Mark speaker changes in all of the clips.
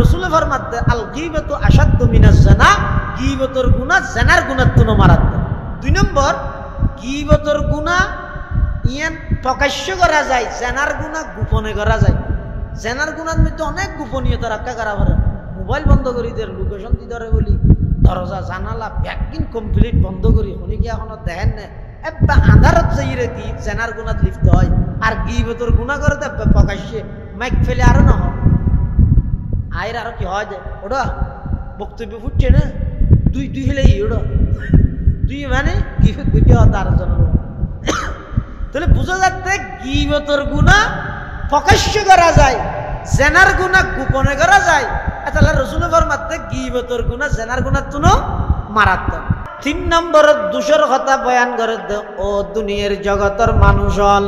Speaker 1: রসুলে ফরমাতে আল গীবাতু আশাদ্দু মিনাজ জানা, গীবতের গুনাহ জানার গুনার তুলনায় মারাত্মক। 2 নম্বর, গীবতের গুনাহ ইয়ান প্রকাশ্য করা যায়, জানার গুনাহ গোপনে করা যায়। জানার গুনার মধ্যে অনেক গোপনীয়তা রক্ষা করা পারে। মোবাইল বন্ধ করি দের লোকেশন দি ধরে বলি, দরজা জানালা ভ্যাকিং কমপ্লিট বন্ধ করি, শুনি কি এখনো দেখেন না এব্বা আন্ধারত যাইরে কি জানার গুনাত লিপ্ত হয়। আর গীবতের গুনাহ করে দেবে প্রকাশ্যে মাইক ফেলে আরো না হয় আয়ের আরো কি হয় যায় ওটা বক্তব্য ফুটছে না, দুই হলেই ওটা দুই মানে গীবত বুঝতে হয় তার জন্য। তাহলে বুঝা যাচ্ছে গীবতের গুনাহ প্রকাশ্য করা যায়, জেনার গুনাহ গোপনে করা যায়। তাহলে রাসূল ফরমাতে গীবতের গুনাহ জেনার গুনাহ তুনো মারাত্মক। 3 নম্বর দোষের কথা বয়ান করে দে, ও দুনিয়ার জগতের মানুষ হল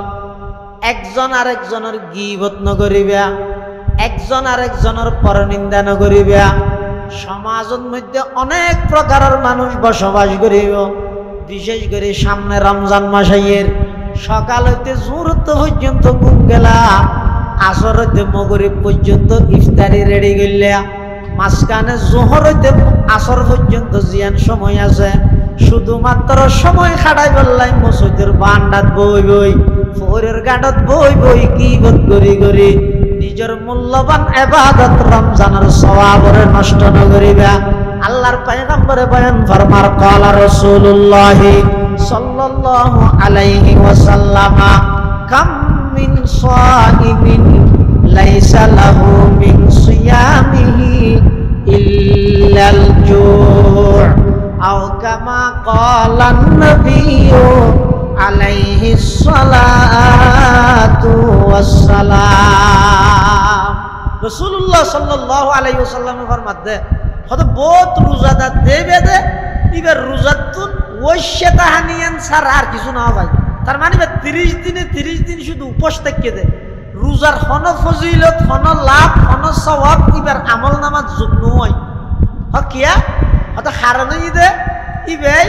Speaker 1: একজন আরেকজনের গীবত নকরিবা, একজন আরেকজনের পরনিন্দা নকরিবা। সমাজের মধ্যে অনেক প্রকারের মানুষ বসবাস করিব, বিশেষ করে সামনে রমজান মাসের সকাল হইতে জোর পর্যন্ত ঘুম গেলা, আসর হইতে মগরিব পর্যন্ত ইফতারি রেডি গেলা, মাঝখানে জোহর হইতে আসর পর্যন্ত জিয়ান সময় আছে, শুধুমাত্র সময় খাটাই বললাই মসজিদের বান্ডাত বই বই, ফোরের গাডত বই বই গীবত করি করি নিজের মূল্যবান ইবাদত রমজানের সওয়াবরে নষ্ট ন করিবা। আল্লাহর পয়গম্বরে বয়ান ফরমার ক্বালা রাসূলুল্লাহ সাল্লাল্লাহু আলাইহি ওয়াসাল্লাম কাম মিন সাইমিন লাইসা লাহু মিন সিয়ামিহি ইল্লাল জু' আও কামা ক্বালান নবিয়্যু আলাইহিস সালাতু ওয়াসসালাম। রাসূলুল্লাহ সাল্লাল্লাহু আলাইহি ওয়াসাল্লাম ফরমাতে হয়তো বহুত রোজাদার দেবে দে এবার রোজাতুন ওইশে তাহানিয়ান ছাড়া আর কিছু না ভাই। তার মানে 30 দিন শুধু উপোস থেকে দে, রোজার হন ফজিলত হন লাভ হন সওয়াব এবার আমল নামাজ যোগ নয় হকিয়া হয়তো হারানোই দে ইবাই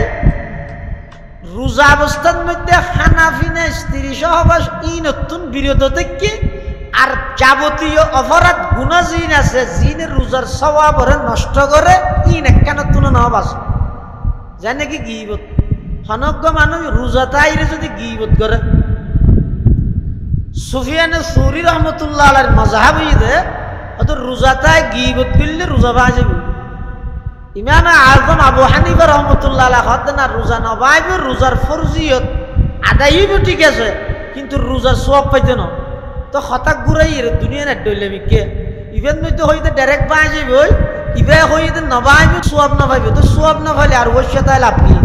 Speaker 1: রোজা অবস্থার মধ্যে খানা পিনা স্ত্রী সহবাস ই নতুন বিরত থেকে আর যাবতীয় অপরাধ গুনাহ জিন আছে জিনের রোজার সওয়াবরে নষ্ট করে ইন একখানা তুনো না বাস জানে কি গীবত হনজ্ঞ মানুষ রোজা তাইরে যদি গীবত করে। সুফিয়ানে সৌরি রহমতুল্লাহ আলাইহির মাযহাব ইদে অত রোজা তাই গীবত করলে রোজা বাজিব। ইমাম আযম আবু হানিফা রহমতুল্লাহ আলাইহি হদ না রোজা নবাইব রোজার ফরজিয়ত আদায়ইব ঠিক আছে কিন্তু রোজার সওয়াব পাইতে না। তো হঠাৎ ঘুরাই দুনিয়া না ডইলে মিকে ইভেন নইতে হইতে ডাইরেক্ট বাই যাবে ওই ইবে হইতে নবাইব সওয়াব না পাইবে, তো সওয়াব না পাইলে আর ওই সাথে লাভ কি?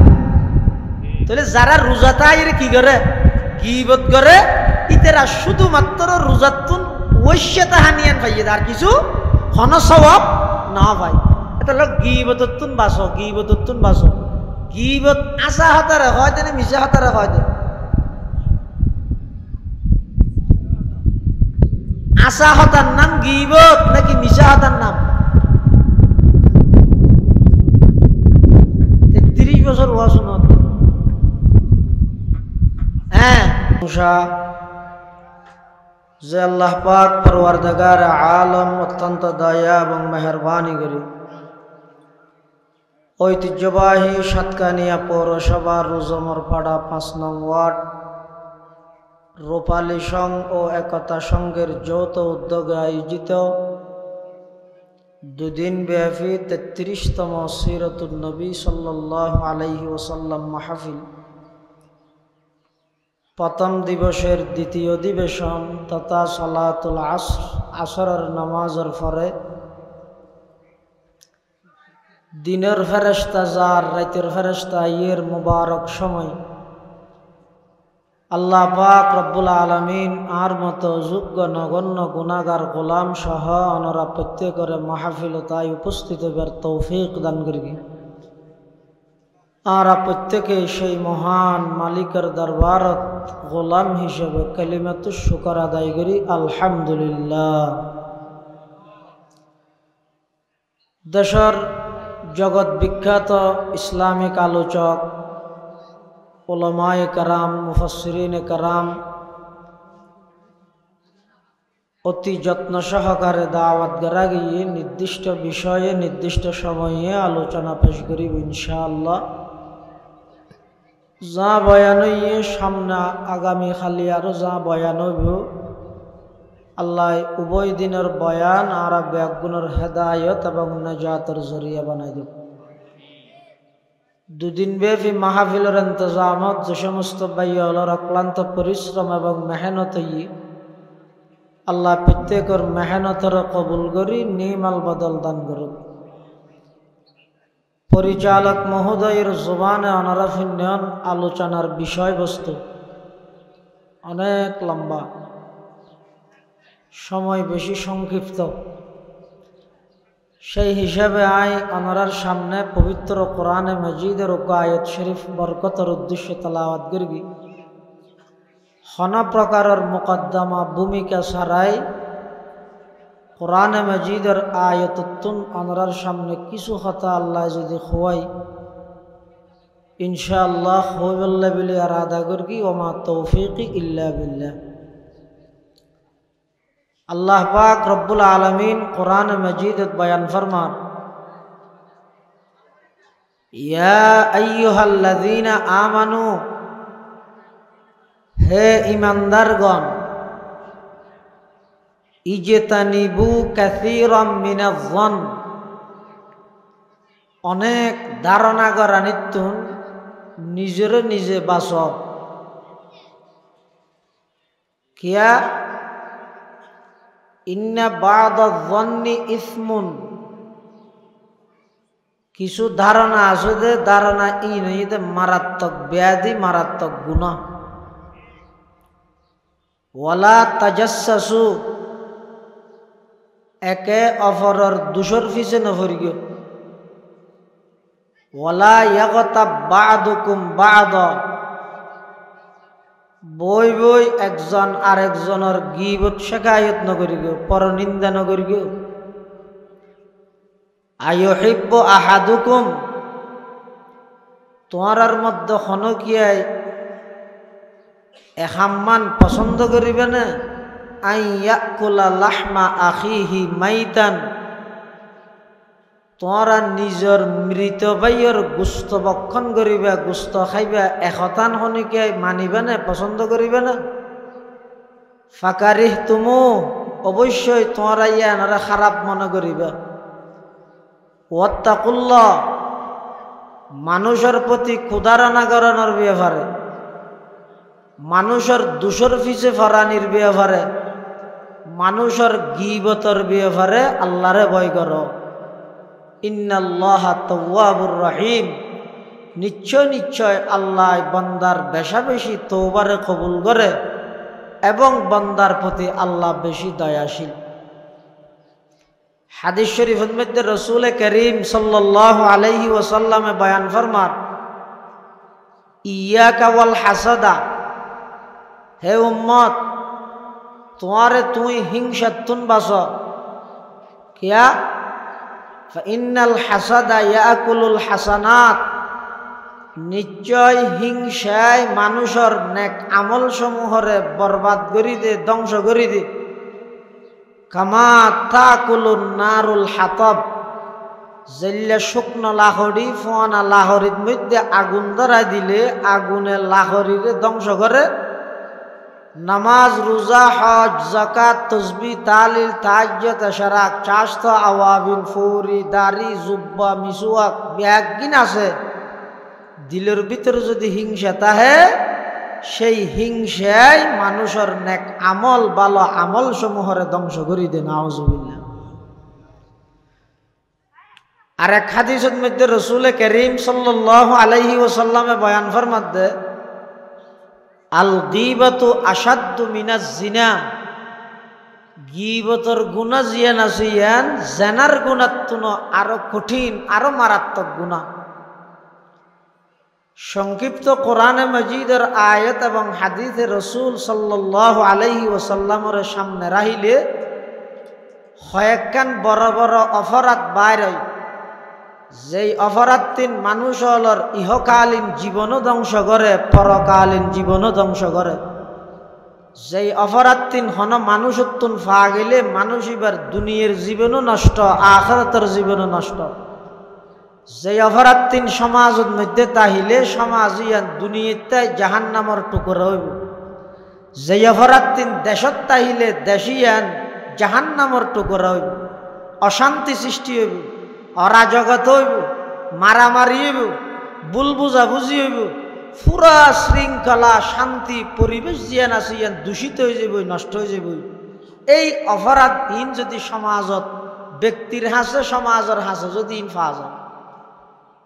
Speaker 1: তাহলে যারা রোজা তাইর কি করে গীবত করে ইতেরা শুধুমাত্র রোজাতুন ওই সাথে হানিয়ান পাইয়ে আর কিছু হন সওয়াব না পাই। এটা হলো গীবততুন বাসো, গীবততুন বাসো। গীবত আশা হতারে হয় না মিশা হতারে হয় না। আশা হতার নাম গীবত নাকি মিশা হতার নাম? ৩৩ বছর বয়স হ্যাঁ যে আল্লাহ পাক পরওয়ারদিগার আলম অত্যন্ত দয়া এবং মেহেরবানি করি ঐতিহ্যবাহী সাতকানিয়া পৌরসভার রুজমরপাড়া ৫ নং ওয়ার্ড রূপালী সংঘ ও একতা সংঘের যৌথ উদ্যোগে আয়োজিত 2 দিন ব্যাপী ৩৩তম সিরাতুন নবী সাল্লাল্লাহু আলাইহি ওয়াসাল্লাম মাহফিল প্রথম দিবসের দ্বিতীয় অধিবেশন তথা সালাতুল আসরের নামাজের পরে দিনের ফেরেশতা যার রাতের ফেরেশতা এর মুবারক সময় আল্লাহ পাক রব্বুল আলামিন আর মতো যোগ্য নগণ্য গুনাহগার গোলাম সহ অনরা প্রত্যেকের মাহফিলতায় উপস্থিত হবার তৌফিক দান করি। আর প্রত্যেকে সেই মহান মালিকের দরবারত গোলাম হিসেবে কালিমাতুশ শুকর আদায় করি আলহামদুলিল্লাহ। দেশের জগৎ বিখ্যাত ইসলামিক আলোচক উলামায়ে কেরাম মুফাসসিরিনে কেরাম অতি যত্ন সহকারে দাওয়াত করা গিয়ে নির্দিষ্ট বিষয়ে নির্দিষ্ট সময়ে আলোচনা পেশ করিব ইনশাআল্লাহ। যা বয়ান হইয়ে সামনে আগামী খালি আরো যা বয়ান হইব আল্লাহ উভয় দিনের বয়ান আর ব্যাগুণের হেদায়ত এবং নাজাতের জরিয়া বানাই দেব। দুদিন ব্যাপী মাহফিলের ইন্তজামত যে সমস্ত ভাইয়ার অক্লান্ত পরিশ্রম এবং মেহনত আল্লাহ প্রত্যেকের মেহনতের কবুল করি নিমাল বদল দান করুন। পরিচালক মহোদয়ের জবানে অনারাফিন্যন আলোচনার বিষয়বস্তু অনেক লম্বা, সময় বেশি সংক্ষিপ্ত, সেই হিসাবে অনারার সামনে পবিত্র কোরআনে মজিদের আয়াত শরীফ বরকতের উদ্দেশ্যে তেলাওয়াত করবি। হন প্রকারের মুকদ্দমা ভূমিকা ছাড়াই কোরআনে মজিদের আয়াতুন অনারার সামনে কিছু কথা আল্লাহ যদি খোয়াই ইনশাআল্লাহ হইবল্লা বিলি আর আদা করবি। ওমা তৌফিকি ইল্লা বিল্লাহ। আল্লাহ পাক রব্বুল আলামিন কোরআন মজিদত বয়ান ফরমান, ইয়া আইয়ুহাল্লাযীনা আমানু, হে ঈমানদারগণ, ইজতানিবু কাসীরাম মিনাজ-যন, অনেক ধারণা গরানিতুন নিজের নিজে বাঁচ। কিয়া ইন্না বা'দায-যন্নি ইসমুন, কিছু ধারণা আছে যে ধারণা নইতে মারাত্মক ব্যাধি, মারাত্মক গুনাহ। ওয়ালা তাজাসসু, একে অপরের দোষর পিছে নপড়িও। ওয়ালা ইয়াগতাব বা'দুকুম বা'দা, বই বই একজন আরেকজনের গীবত শিকায়ত নকরিব, পরনিন্দা নকরিব। আয়ুহিব্বু আহাদুকুম, তোমার মধ্যে খনকিয়াই এহাম্মান পছন্দ করিবে না, আইয়াকুলা লাহমা আখিহি মাইতান, তোমরা নিজের মৃত ভাইয়ের গুস্ত বক্ষণ করিবা, গুস্ত খাইবা, এখতান খনিকে মানিবে না, পছন্দ করিবে না। ফাকারিহ তুমু, অবশ্যই তোমরা ইয়ানারা খারাপ মনে করিবা। ওয়াত্তাকুল্লাহ, মানুষের প্রতি ক্ষুধারণা করানোর ব্যাপারে, মানুষের দোষর পিছে ফরানির ব্যাপারে, মানুষের গীবতর ব্যাপারে আল্লাহরে ভয় করো। ইন্নাল্লাহা তাওয়াবুর রহিম, নিশ্চয় নিশ্চয় আল্লাহ বান্দার বেশা বেশি তওবারে কবুল করে এবং বান্দার প্রতি আল্লাহ বেশি দয়াশীল। হাদিস শরীফের মধ্যে রাসূল করিম সাল্লাল্লাহু আলাইহি ওয়াসাল্লামে বয়ান ফরমান, ইয়াকা ওয়াল হাসাদা, হে উম্মত, তোমারে তুই হিংসাতুন বাঁচ। কিয়া ফাইন্নাল হাসাদা ইয়াকুলুল হাসানাত, নিশ্চয় হিংসায় মানুষের নেক আমল সমূহরে বরবাদ করি দে, ধ্বংস করি দে। কামা তাকুলুন নারুল হাতাব, জেল্লা শুকনো লাহড়ি ফোয়ানা লাহড়ির মধ্যে আগুন ধরাই দিলে আগুনে লাহড়িরে ধ্বংস করে। নামাজ, রোজা, হজ, যাকাত, তাসবিহ, তাহলিল, তাহাজ্জুদ, ইশরাক, চাশত, আওয়াবিন, ফৌরি, দাড়ি, জুব্বা, মিসওয়াক, ব্যাগিন আছে। দিলের ভিতরে যদি হিংসা তাহে, সেই হিংসায় মানুষের নেক আমল, ভালো আমল সমূহরে ধ্বংস করি দেন। নাউজুবিল্লাহ। আর এক হাদিসের মধ্যে রাসূল করিম সাল্লাল্লাহু আলাইহি ওয়াসাল্লামে বয়ান ফরমাতে, আল গীবাতু আশাদ্দু মিনাজ জিনা, গীবতর গুনাহ জিয়ান আছে ইয়ান জানার গুনাহ তুনো আরো কঠিন, আরো মারাত্মক গুনাহ। সংক্ষিপ্ত কোরআনে মজিদের আয়াত এবং হাদিসে রাসূল সাল্লাল্লাহু আলাইহি ওয়াসাল্লামের সামনে রাহিলে কয়েকখান বড় বড় অপরাধ বাইর হয়, যেই অপরাধ তিন মানুষ হলর ইহকালীন জীবনও ধ্বংস করে, পরকালীন জীবনও ধ্বংস করে। যেই অপরাধ তিন হন মানুষ উত্তুন ফা গেলে মানুষ এবার দুনিয়ার জীবনও নষ্ট আখিরাতের জীবনও নষ্ট যেই অপরাধ তিন সমাজের মধ্যে তাহিলে সমাজ ইয়ান দুনিয়াতে জাহান্নামর টুকরা হইব যেই অপরাধ তিন দেশত তাহিলে দেশিয়ান জাহান্নামর টুকরা হইব অশান্তি সৃষ্টি হইব অরাজকতা হইব মারামারি হইব ভুল বুঝাবুঝি হইব পুরা শৃঙ্খলা শান্তি পরিবেশ জিয়ান আছে ইয়ান দূষিত হয়ে যাব নষ্ট হয়ে যাব এই অপরাধহীন যদি সমাজত ব্যক্তির হাসে সমাজের হাসে যদি ইনফা যায়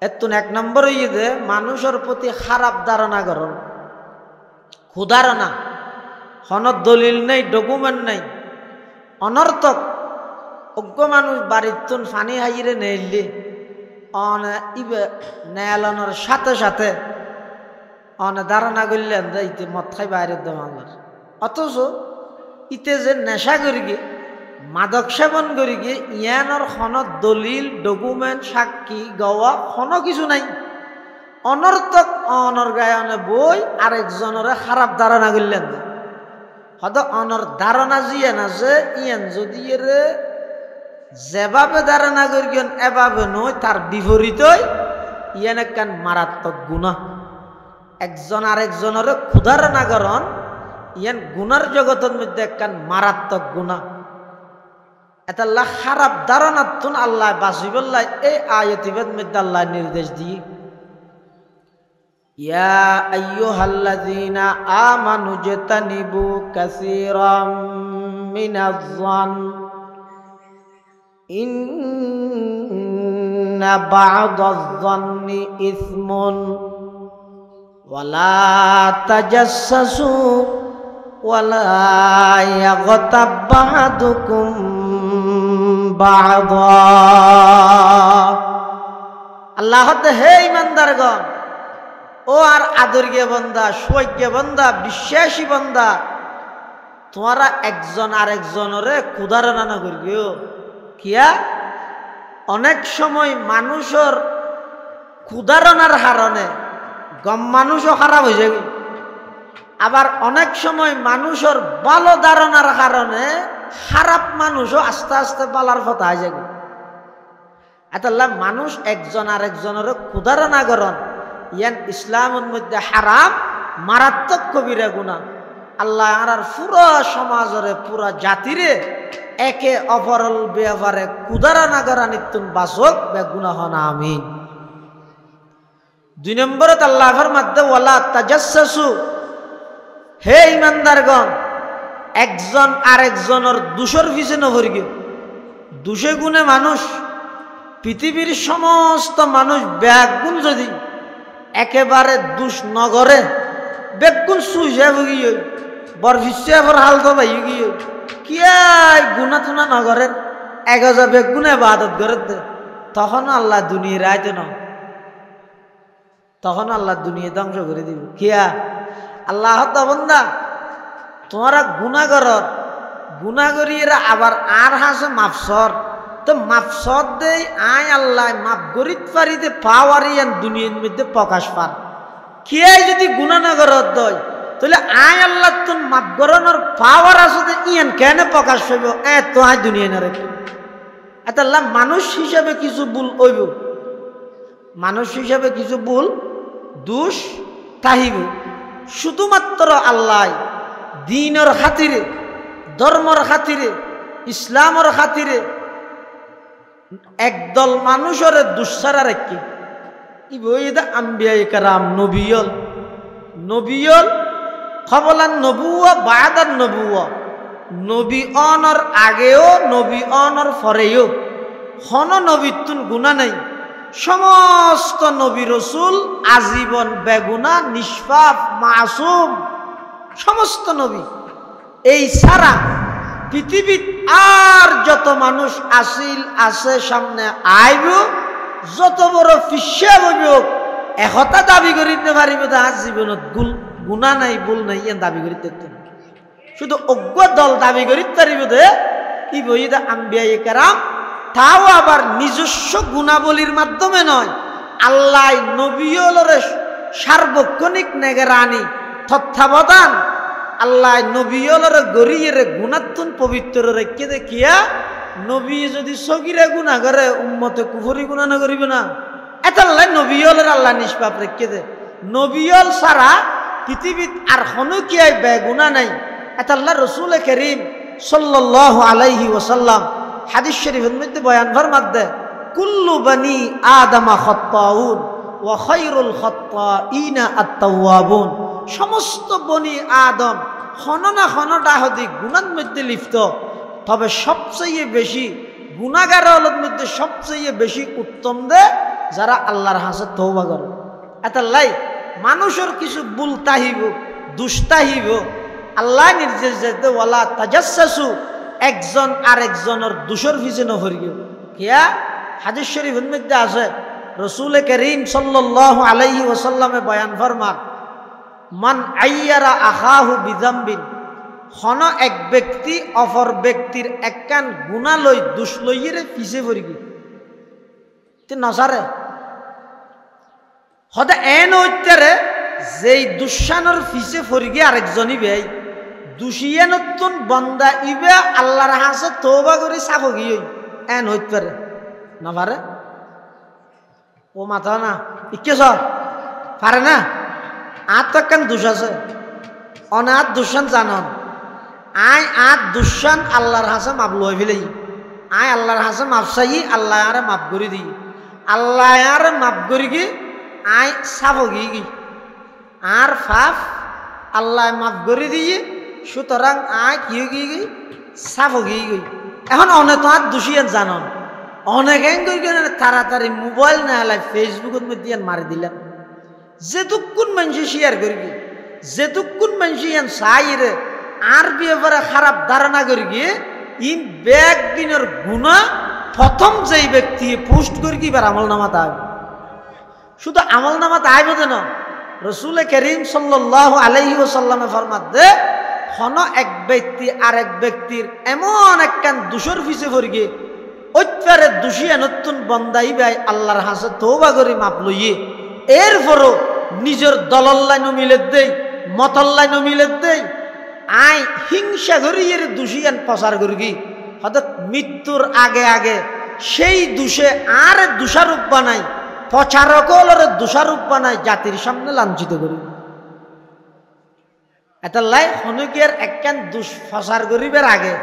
Speaker 1: এতুন এক নম্বর হইয়ে দে মানুষের প্রতি খারাপ ধারণা করণ ক্ষুধারণা হন দলিল নেই ডকুমেন্ট নেই অনর্থক অজ্ঞ মানুষ বাড়ির তুন ফানি হাইরে নেইলে নেয়ালনের সাথে সাথে ধারণা করলেন যে ইতে মদ খাই বাইরের দাম আল্লাহর অথচ ইতে যে নেশা করি গিয়ে মাদক সেবন করি গিয়ে ইয়ানোর খনত দলিল ডকুমেন্ট সাক্ষী গাওয়া কোনো কিছু নাই অনর্থক অনর গায়নে বই আরেকজনের খারাপ ধারণা করলেন হয়তো অনর ধারণা জিয়ান আছে ইয়ান যদি এরে যেভাবে ধারণা করিয়েন এভাবে নয় তার বিপরীতই ইয়ান একখান মারাত্মক গুনাহ একজন আরেকজনের ক্ষুধারণা করণ ইয়ান গুনার জগতের মধ্যে একখান মারাত্মক গুনাহ এটা আল্লাহ খারাপ ধারণা তুন আল্লাহ বাঁচিবল্লাহ এই আয়াতিবেদ মধ্যে আল্লাহ নির্দেশ দিয়ে ইয়া আইয়ুহাল্লাযীনা আমানু জাতানিবু কাসীরাম মিনাজ-যন ইন্না বা'দাজ-যন্নি ইসমুন ওয়ালা তাজাসসু ওয়ালা ইয়াগতাব বা'দুকুম বা'দা আল্লাহ হে ঈমানদারগণ ও আর আদরগে বন্দা সৌভাগ্য বন্দা বিশ্বাসী বন্দা তোমরা একজন আরেকজনরে ক্ষুধারণা না করিও কিয়া অনেক সময় মানুষের ক্ষুধারণার কারণে গম মানুষও খারাপ হয়ে যায় আবার অনেক সময় মানুষের ভালো ধারণার কারণে খারাপ মানুষও আস্তে আস্তে বালার পথে হয়ে যায় এতাল্লাহ মানুষ একজন আরেকজনের ক্ষুধারণা করণ ইয়ান ইসলামের মধ্যে হারাম মারাত্মক কবিরা গুনাহ আল্লাহ আর পুরো সমাজরে পুরা জাতিরে একে অপরল ব্যাপারে ক্ষুধারণা করা নিত্যুন বাসক বে গুনাহ না আমিন দুই নম্বরত আল্লাহর মধ্যে ওয়ালা তাজাসসু হে ঈমানদারগণ একজন আরেকজনের দোষের পিছনে পড়ে গিয়ে দোষে গুণে মানুষ পৃথিবীর সমস্ত মানুষ ব্যাগুণ যদি একেবারে দুষ নগরে বেগুন সুইজা গিয়ে বরফিসা পর হাল তো ভাই গিয়ে কিয়াই গুণা তুনা নগরের 1000 বেগুনে ইবাদত করে দে তখন আল্লাহ দুনিয়া রাইতে না তখন আল্লাহ দুনিয়া ধ্বংস করে দিব কিয়া আল্লাহ তো বন্দা তোমরা গুনাহ করিয়ে আবার আর হাসে মাফসর তো মাফসদ দেই আয় আল্লাহ মাফ গরিত পারিতে পাওয়ারিয়ান দুনিয়ার মধ্যে প্রকাশ পার কিয়াই যদি গুনাহ না করত দয় তাহলে আয় আল্লাহ তোর মাফ করানোর পাওয়ার আছে ইয়ান কেন প্রকাশ পাইব তো আয় দুনিয়া না রেখে এত আল্লাহ মানুষ হিসাবে কিছু ভুল হইব মানুষ হিসাবে কিছু ভুল দোষ তাহিব শুধুমাত্র আল্লাহ দ্বীনের খাতিরে ধর্মর খাতিরে ইসলামের খাতিরে একদল মানুষের দুঃসারা রেখে কি বইদা আম্বিয়া কারাম নবিয়ল খবলান নবুয়া বাদান নবুয়া নবী অনর আগেও নবী অনর পরেও হন নবীতুন গুনাহ নাই সমস্ত নবী রসুল আজীবন বেগুনা নিষ্পাপ মাসুম সমস্ত নবী এই সারা পৃথিবীত আর যত মানুষ আসিল আছে সামনে আইব যত বড় ফিসা বইব একতা দাবি করিতে পারিব তার জীবনত গুনাহ নাই ভুল নাই এ দাবি করিতে শুধু অজ্ঞ দল দাবি করিতে পারিব দে কি বইদা আম্বিয়া কেরাম তাও আবার নিজস্ব গুণাবলীর মাধ্যমে নয় আল্লাহ নবীর সার্বক্ষণিক নেগরানি তত্ত্বাবধান আল্লাহ নবীর গরিয়ের গুণাত্মন পবিত্র রেখে দেখিয়া নবী যদি সগিরা গুণা করে উম্মতে কুফরি গুণা না করিবে না এতাল্লাই নবীলের আল্লাহ নিষ্পাপ রেখে দে নবীল সারা পৃথিবীত আর হনু কি বেগুনা নাই এতাল্লাহ রসুল করিম সাল্লাল্লাহু আলাইহি ওয়াসাল্লাম হাদিস শরীফের মধ্যে বয়ান ফরমাত দে কুল্লু বানি আদমা খাত্তাউন ওয়া খায়রুল খাত্তাইনা আত-তাওয়াবুন সমস্ত বনি আদম খননা খনটা হদি গুনার মধ্যে লিপ্ত তবে সবচেয়ে বেশি গুনাহগারের মধ্যে সবচেয়ে বেশি উত্তম দে যারা আল্লাহর হাসে তওবা করে এতাল্লাই মানুষের কিছু ভুল তাহিব দুষ্টাহিব আল্লাহ নির্দেশ দিতে ওয়ালা তাজাসসু একজন আরেকজনের দোষের পিছে নফরিও কিয়া হাদিস শরীফের মধ্যে আছে রাসূল করিম সাল্লাল্লাহু আলাইহি ওয়াসাল্লামে বয়ান ফরমান মান আইয়ারা আখাহু বিযামবিন হন এক ব্যক্তি অপর ব্যক্তির একখান গুনাহ লই দোষ লইরে পিছে পড়ি তে নসারে হদে এন হইতারে যেই দুঃসানোর পিছে পড়ি আরেকজনই বেই দুষিয়ে নতুন বন্দা ইবে আল্লাহর হাসে তওবা করে সাফ গিয়ে এন হইতে পারে না পারে ও মাথা না ইকে সর পারে না আর তো একখান দুষ আছে অনাথ দুঃসান জানন আয় আত দুঃসান আল্লাহর হাসে মাপ লই ফেলেই আয় আল্লাহর হাসে মাপ চাই আল্লাহ আরে মাপ করে দিই আল্লাহ আরে মাপ করি কি আয় সাফ গিয়ে গি আর ফাফ আল্লাহ মাপ করে দিয়ে সুতরাং আয় কি গিয়ে গই সাফ গিয়ে গই এখন অনেক তো আর দুষিয়ান জানন অনেকে তাড়াতাড়ি মোবাইল না হলে ফেসবুকের মধ্যে মারি দিলেন যেটুকুন মানুষ শেয়ার করবি যেটুকুন মানুষ ইয়ান চাইরে আর ব্যাপারে খারাপ ধারণা করি গিয়ে ইন ব্যাগ দিনের গুণা প্রথম যেই ব্যক্তি পোস্ট করি কি এবার আমল নামাতে আইব শুধু আমল নামাতে আইব না রসুল করিম সাল্লাল্লাহু আলাইহি ওয়াসাল্লামে ফরমাত দে হন এক ব্যক্তি আর এক ব্যক্তির এমন একখান দোষের পিছে পড়ি গিয়ে ঐত্যারে দোষিয়া নতুন বন্দাই ভাই আল্লাহর হাসে তওবা করে মাপ লইয়ে এরপরও নিজের দলল্লাইন মিলে দেই মতল্লাইন মিলে দেই আই হিংসা করিয়ে দোষিয়ান প্রচার করি হঠাৎ মৃত্যুর আগে আগে সেই দোষে আর দোষারূপ বানাই প্রচারকলের দোষারূপ বানাই জাতির সামনে লাঞ্ছিত করি এটা লাই হনুকিয়ার একখান দোষ প্রচার করিবার আগে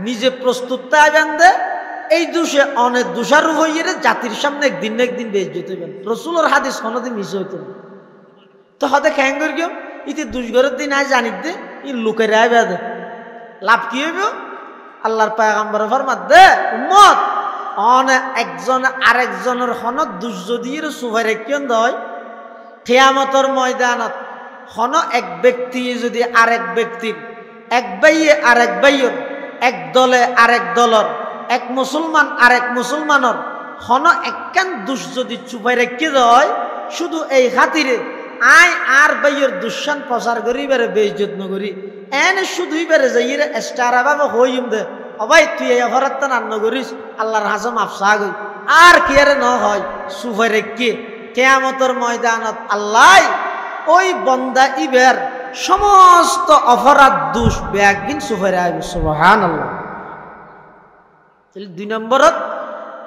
Speaker 1: নিজে প্রস্তুত থাকবেন দে এই দোষে অনেক দোষারূপ হইয়ে জাতির সামনে একদিন না একদিন বেইজ্জত হইবেন রসুলের হাদিস কোনোদিন মিস হইত না তো হতে খ্যাং করি কেউ ইতি দুষ্গরের দিন আয় জানি দে ই লোকের আয় বেদে লাভ কি হইব আল্লাহর পয়গম্বর ফরমাত দে উম্মত অনে একজন আরেকজনের হন দুষ যদি সুফাই রেখিয়ন দয় কিয়ামতের ময়দানত হন এক ব্যক্তি যদি আরেক ব্যক্তির এক বাইয়ে আরেক বাইয়ের এক দলে আরেক দলর এক মুসলমান আরেক মুসলমানের হন একখান দুষ যদি চুপাই রেখে দেয় শুধু এই খাতিরে আয় আর বাইয়ের দুঃসান প্রচার করি বেড়ে বেইজ্জত নগরী এনে শুধুই বেড়ে যাই রে এস্টারা বাবা হইম দে অবাই তুই এই অপরাধ রান্ন করিস আল্লাহর হাসম আফসা গই আর কি আরে ন হয় সুফাই রেখে কিয়ামতের ময়দানত আল্লাহ ওই বন্দা ইবের সমস্ত অপরাধ দোষ ব্যাগিন সুফাই আইব সুবহানাল্লাহ। দুই নম্বরত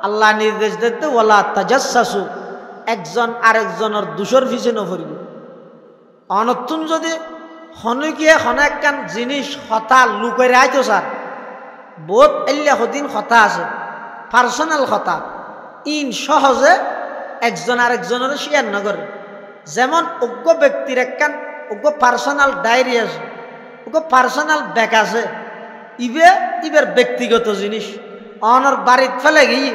Speaker 1: আল্লাহ নির্দেশ দিতে ওয়ালা তাজাসসু একজন আরেকজনের দোষের পিছে নফরিব অনতুন যদি হনুকিয়ে হনেকান জিনিস হতা লুকাই আইতো স্যার বহুত এল্লা হদিন হতা আছে পার্সোনাল হতা ইন সহজে একজন আরেকজনের শেয়ার নগরে যেমন অজ্ঞ ব্যক্তির একখান অজ্ঞ পার্সোনাল ডায়েরি আছে অজ্ঞ পার্সোনাল ব্যাগ আছে ইবের ব্যক্তিগত জিনিস অনর বাড়িত ফেলে গিয়ে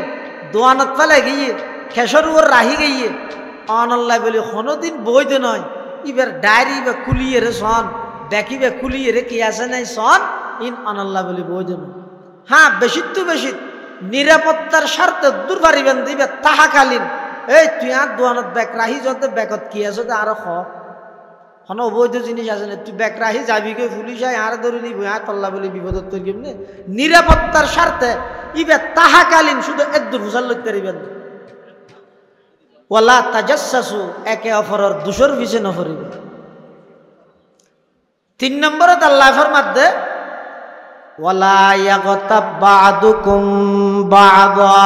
Speaker 1: দোয়ানত ফেলে গিয়ে খেসর ওর রাহি গিয়ে অনল্লাই বলি কোনোদিন বৈধ নয় ইবের ডায়েরি বা খুলিয়ে রে সন দেখি বে খুলিয়ে রে কি আছে নাই সন ইন অনল্লা বলি বৈধ নয়। হ্যাঁ বেশি তো বেশি নিরাপত্তার স্বার্থে দূর পারিবেন দিবে তাহাকালীন এই তুই আর দোয়ানত ব্যাগ রাহি যতে ব্যাগত কি আছে আরো হন অবৈধ জিনিস আছে না তুই ব্যাগ রাহি যাবি কে পুলিশ আয় আর ধরে নিবি আর তল্লা বলি বিপদত তোর কেমনে নিরাপত্তার স্বার্থে ইবে তাহাকালীন শুধু একদূর হুসাল লইতে পারিবেন ওয়ালা তাজাসসু একে অপরের দোষের পিছে নফরিব তিন নম্বরত আল্লাহ ফরমাতে ওয়ালা ইয়াগতাব বা'দুকুম বা'দা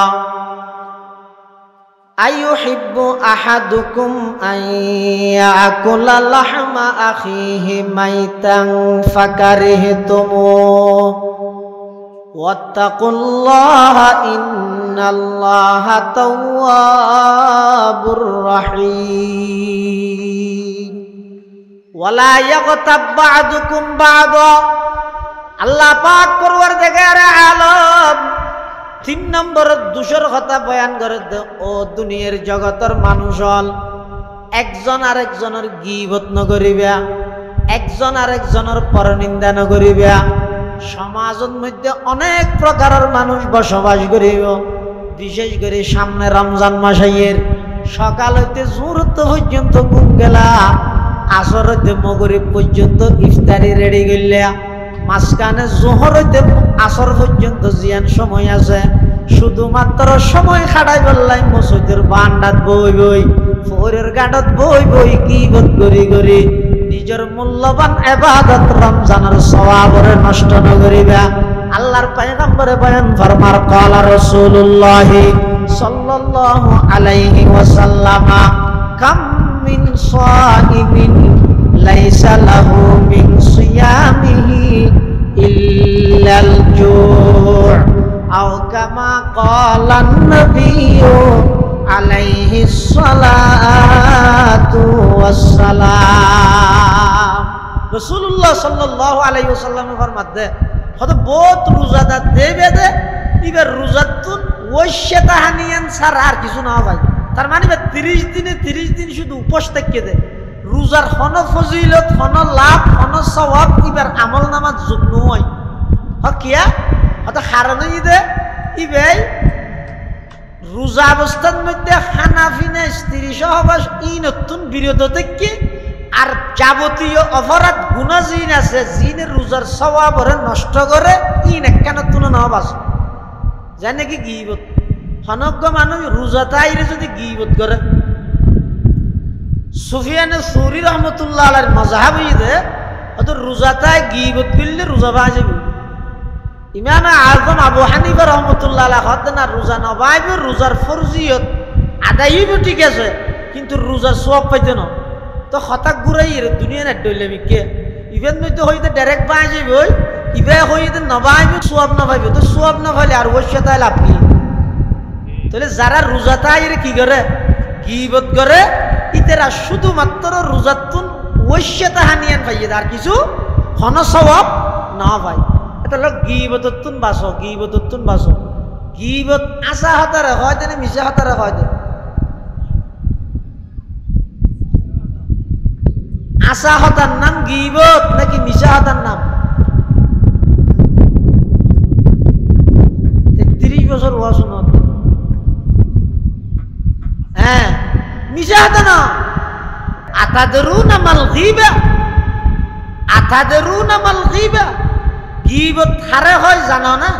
Speaker 1: আইয়ুহিব্বু আহাদুকুম আন ইয়াকুলা লাহমা আখিহি মাইতান ফাকারিহতুমুহ ওয়াত্তাকুল্লাহা ইন্নাল্লাহা তাওয়াবুর রহিম। ওয়ালা ইয়াগতাব বা'দুকুম বা'দা, আল্লাহ পাক পরওয়ারদিগারে আলম তিন নম্বর দোষের কথা বয়ান করে ও দুনিয়ার জগতের মানুষ হল একজন আরেকজনের গীবত নকরিবা, একজন আরেকজনের পরনিন্দা নকরিবা। সমাজের মধ্যে অনেক প্রকারের মানুষ বসবাস করিব, বিশেষ করে সামনে রমজান মাসের সকাল হইতে জোহর পর্যন্ত ঘুম গেলা, আসর হইতে মগরিব পর্যন্ত ইফতারি রেডি করলা, মাঝখানে জোহর হইতে আসর পর্যন্ত জিয়ান সময় আছে, শুধুমাত্র সময় খাটাই বললাই মসজিদের বান্ডাত বই বই ফোরের গাডত বই বই গীবত করি করি নিজের মূল্যবান ইবাদত রমজানের সওয়াবরে নষ্ট ন করিবা। আল্লাহর পয়গম্বরে বয়ান ফরমার ক্বালা রাসূলুল্লাহ সাল্লাল্লাহু আলাইহি ওয়াসাল্লাম কাম মিন সাইমিন লাইসা লাহু মিন সিয়ামিহি ইল্লাল জু' আও কামা ক্বালান নবিয়্যু আলাইহি সালাতু ওয়াসসালাম। রাসূলুল্লাহ সাল্লাল্লাহু আলাইহি ওয়াসাল্লাম ফরমাতে হয়তো বহুত রোজাদার দেবে দে এবার রোজাতুন ওয়াশাতা হানিয়ান ছাড়া আর কিছু না ভাই। তার মানে 30 দিনে 30 দিন শুধু উপোস থেকে দে, রোজার হন ফজিলত হন লাভ হন সওয়াব এবার আমল নামাজ যোগ নয় কিয়া হয়তো হারানো দে ইবাই রোজা অবস্থার মধ্যে খানা পিনা স্ত্রী সহবাস ই নতুন বিরত থেকে আর যাবতীয় অপরাধ গুনাহ জিন আছে জিনের রোজার সওয়াবরে নষ্ট করে ইন একটা নতুন নহবাস জানে কি গীবত হনজ্ঞ মানুষ রোজা তাইরে যদি গীবত করে। সুফিয়ান সৌরি রহমতুল্লাহ আলাইহির মাযহাব হইতে অত রোজা তাই গীবত করলে রোজা বাজে। ইমাম আযম আবু হানিফা রাহমাতুল্লাহ আলাইহি হতেন না রোজা নবাইব রোজার ফরজিয়ত আদায়ই ঠিক আছে কিন্তু রোজার সওয়াব পাইতে না তো হঠাৎ ঘুরাই দুনিয়া না ডইলে মিকে ইভেন মধ্যে হইতে ডাইরেক্ট বাজে বই ইবে হইতে নবাইব সওয়াব না পাইবে তো সওয়াব না পাইলে আর ওইসা তাই লাভ কি। তাহলে যারা রোজা তাইরে কি করে গীবত করে ইতেরা শুধুমাত্র রোজাতুন ওইসা তাহানিয়ান পাইয়ে আর কিছু হন সওয়াব না পাই। এটা লোক গীবততুন বাসো গীবততুন বাসো গীবত আশা হতারে হয় দেনে মিশা হতারে হয় দে আশা হতার নাম গীবত নাকি মিশা হতার নাম? 30 বছর ওয়া শুনত হ্যাঁ মিশা হতা না। আতাদরুনা মাল গীবা আতাদরুনা মাল গীবা গীবত হারে হয় জানো না?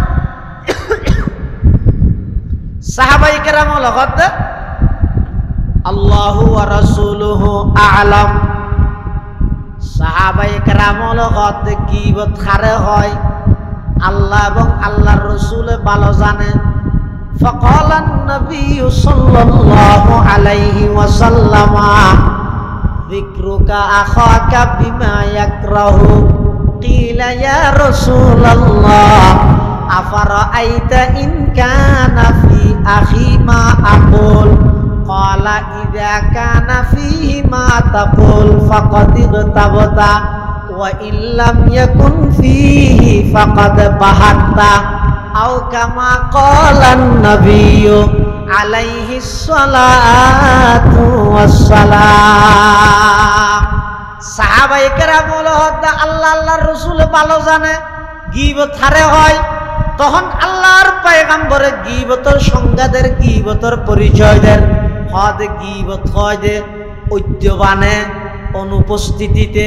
Speaker 1: সাহাবাই কেরাম লগত আল্লাহু ওয়া রাসূলুহু আ'লাম সাহাবাই কেরাম লগত গীবত হারে হয় আল্লাহ এবং আল্লাহর রাসূল ভালো জানে। ফাকালান নবী সাল্লাল্লাহু আলাইহি ওয়াসাল্লাম যিকরুকা আখাকা বিমা ইয়াকরাহু قيل يا رسول الله أفرأيت إن كان في أخي ما أقول قال إذا كان فيه ما تقول فقد اغتبت وإن لم يكن فيه فقد بهت أو كما قال النبي عليه الصلاة والسلام। সাহাবায়ে কেরাম আল্লাহ আল্লাহর রাসূল ভালো জানে গীবত হারে হয় তখন আল্লাহর পয়গম্বরে গীবতের সংজ্ঞাদের গীবতের পরিচয়দের হদ গীবত হয় যে ঐদ্যবানে অনুপস্থিতিতে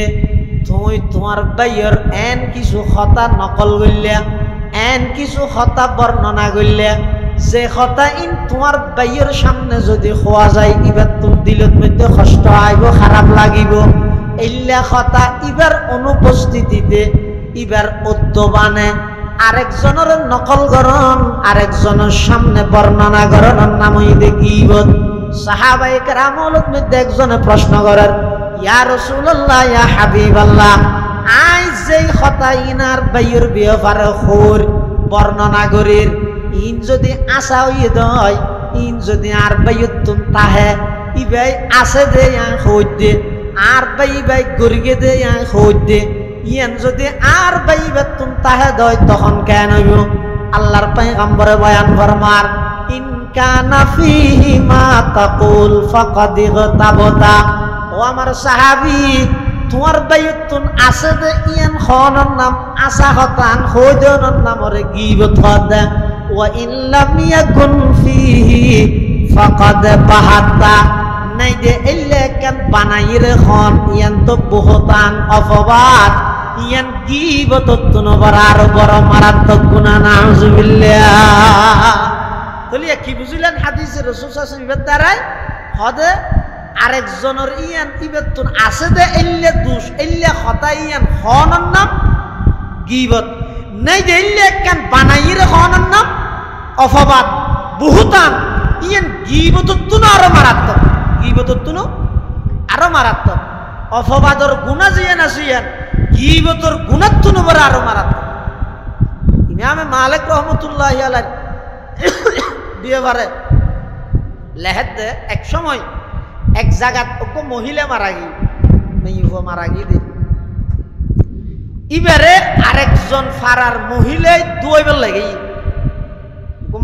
Speaker 1: তুমি তোমার বাইয়ের এন কিছু কথা নকল করলে এন কিছু কথা বর্ণনা করলে যে কথা ইন তোমার বাইয়ের সামনে যদি খোয়া যায় এবার তুমি দিলত মধ্যে কষ্ট আইব খারাপ লাগিব এল্লা কথা ইবার অনুপস্থিতিতে ইবার উদ্যবানে আরেকজনের নকল করন, আরেকজনের সামনে বর্ণনা করনের নাম হইতে গীবত। সাহাবায়ে কেরামের মধ্যে একজনে প্রশ্ন করেন, ইয়া রাসূলুল্লাহ, ইয়া হাবিবাল্লাহ, আই যেই কথা ইনার বাইর ব্যাপারে খোর বর্ণনা করির, ইন যদি আশা হইয়ে দয়, ইন যদি আর বাইতুন তাহে ইবাই আছে দে হই দে, আর বাই গরিগে দে হই দে, ইয়ান যদি আর বাইতুন তাহে দয় তখন কেন হইব? আল্লাহর পয়গম্বরে বয়ান ফরমার, ইন কানা ফিহি মা তাকুল ফাকাদ ইগতাবতা। ও আমার সাহাবী, তোমার বাইতুন আছে দে ইয়ান খনর নাম আশা হতান হই দেওয়ার নামরে গীবত হদে। ওয়া ইন লাম ইয়াকুন ফিহি ফাকাদ বাহাতা, নাই দে এলে কেন বানাইরে খন, ইয়ান তো বহুতান অপবাদ, ইয়ান গীবত নবর আর বড় মারাত্মক গুনাহ, নাউযুবিল্লাহ। তাহলে কি বুঝলেন হাদিসে রাসূল সাল্লাল্লাহু আলাইহি ওয়াসাল্লাম দ্বারাই হদে আরেকজনের ইয়ান ইবেতুন আছে দে এলে দোষ, এলে কথা ইয়ান খনর নাম গীবত, নাই দে এলে কেন বানাইরে খনর নাম অপবাদ বহুতান, ইয়ান গীবততুন আরো মারাত্মক, গীবততুন আরো মারাত্মক। অপবাদর গুনাহ জিয়ান আসিয়ান গীবতর গুনাহতুন বড় আরো মারাত্মক। ইমাম মালিক রাহমাতুল্লাহি আলাইহি বিয়েবারে লেহেদ দে এক সময় এক জায়গাত ওকে মহিলা মারা গি, মেয়ে মারা গি দে, ইবারে আরেকজন ফারার মহিলাই দুয়াইবার লাগে,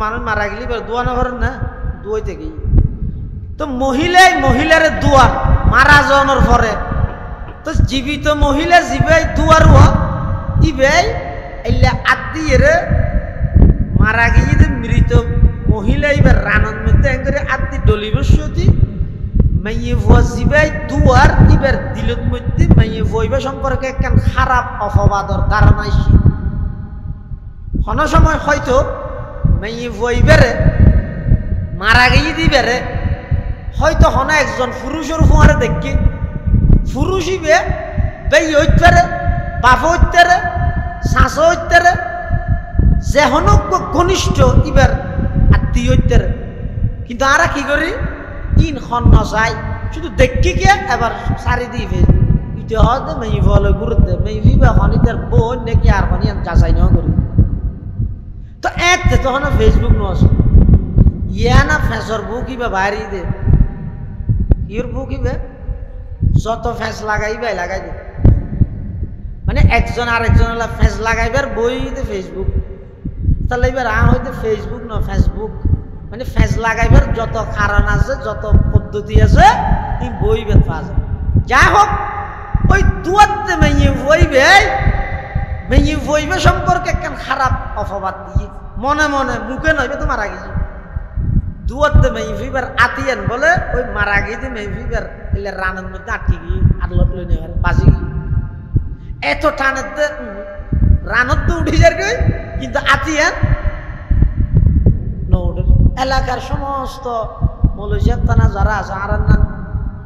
Speaker 1: মানুষ মারা গেলি দোয়া না করেন না, দুয়াইতে গিয়ে তো মহিলারে দোয়া মারা যাওয়ার পরে তো জীবিত মহিলা জিবাই দুয়ার ইবাই এলে আদি রে মারা গিয়ে মৃত মহিলা এবার রানন মধ্যে করে আদি ডলি বসতি মাইয়ে ভুয়া জিবাই দুয়ার ইবার দিলত মধ্যে মাইয়ে ভইবা সম্পর্কে একখান খারাপ অপবাদর ধারণা আইসি। কোনো সময় হয়তো মাইয়ে ভইবারে মারা গিয়ে দিবারে হয়তো হনা একজন পুরুষের ফুয়ারে দেখি পুরুষ ইবে বেই হইতারে বাপ হইতারে শাশ হইতারে যে হনক ঘনিষ্ঠ ইবার আত্মীয় হইতারে, কিন্তু আরা কি করি ইন খন নজাই শুধু দেখি কে এবার সারি দিয়ে ফেসবুক ইটা হতে মেয়ে বলে গুরুত্ব মেয়ে ভিবা খনিতার বোন নাকি আর খনি যাচাই ন করি তো এক তখন ফেসবুক নস ইয়া না ফেসর বুক ইবা বাইরে দে ইউর বুক ইবে যত ফেস লাগাইবাই লাগাই দে, মানে একজন আরেকজন ফেস লাগাইবার বই দে ফেসবুক, তাহলে এবার হয়তো ফেসবুক না ফেসবুক, মানে ফেস লাগাইবার যত কারণ আছে যত পদ্ধতি আছে এই বই বেদ পাওয়া যায়। যাই হোক ওই দুয়াতে মেয়ে বইবে সম্পর্কে কেন খারাপ অপবাদ দিয়ে মনে মনে মুখে নইবে তো মারা গেছে দুয়াতে মেয়ে ফিবার আতিয়ান বলে ওই মারা গিয়ে মেয়ে ফিবার এলে রানের মধ্যে আটকে গিয়ে আর লোক লই নেই বাজি গিয়ে এত টানের রানত তো উঠে যার কিন্তু আতিয়ান এলাকার সমস্ত মৌলজিয়ার তানা যারা আছে আর নাম